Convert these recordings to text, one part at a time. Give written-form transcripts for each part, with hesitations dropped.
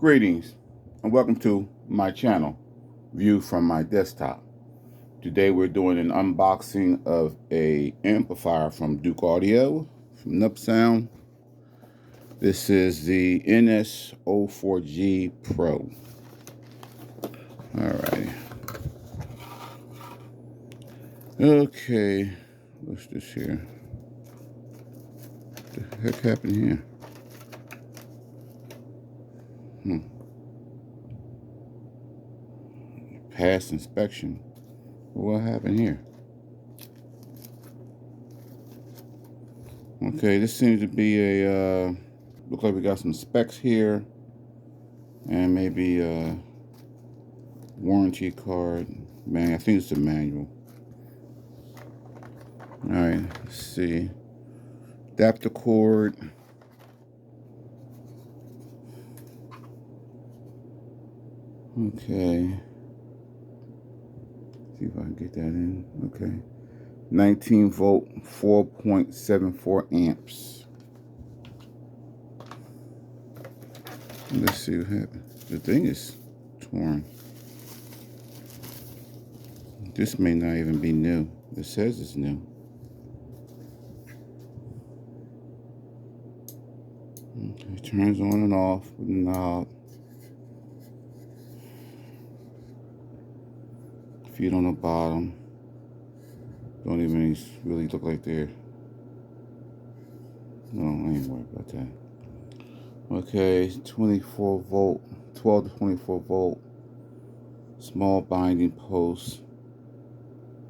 Greetings and welcome to my channel, View from my desktop. Today we're doing an unboxing of a amplifier from Duke Audio, from Nobsound. This is the NS-04G PRO. Alright. Okay, what's this here? What the heck happened here? Past inspection. What happened here? Okay, this seems to be a look like we got some specs here and maybe a warranty card. Man, I think it's a manual. All right, let's see. Adapter cord. Okay. See if I can get that in. Okay. 19 volt, 4.74 amps. Let's see what happens. The thing is torn. This may not even be new. It says it's new. Okay, it turns on and off with the knob. Feet on the bottom. Don't even really look like they're... No, I ain't worried about that. Okay, 24 volt, 12 to 24 volt. Small binding post.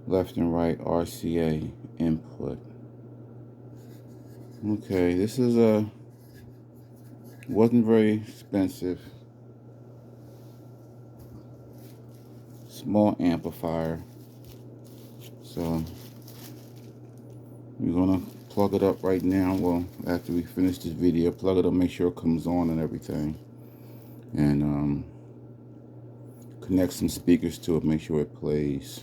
Left and right RCA input. Okay, this is wasn't very expensive. Small amplifier. So we're gonna plug it up right now. Well, after we finish this video, plug it up, make sure it comes on and everything, and connect some speakers to it, make sure it plays,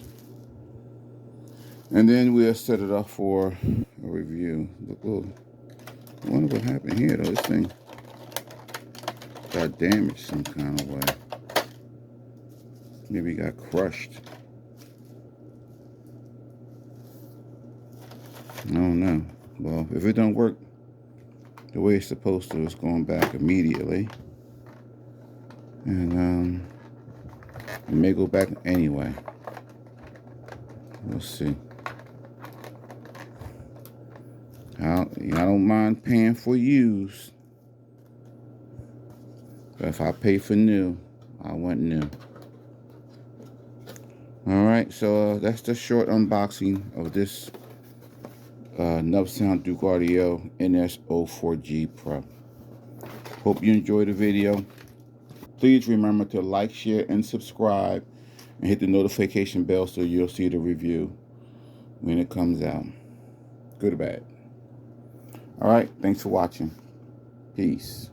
and then we'll set it up for a review. Look, I wonder what happened here though. This thing got damaged some kind of way. Maybe it got crushed. I don't know. Well, if it don't work the way it's supposed to, it's going back immediately. And it may go back anyway. We'll see. I don't mind paying for used. But if I pay for new, I want new. Alright, so that's the short unboxing of this Nobsound Duke Audio NS-04G PRO. Hope you enjoyed the video. Please remember to like, share, and subscribe, and hit the notification bell so you'll see the review when it comes out. Good or bad. Alright, thanks for watching. Peace.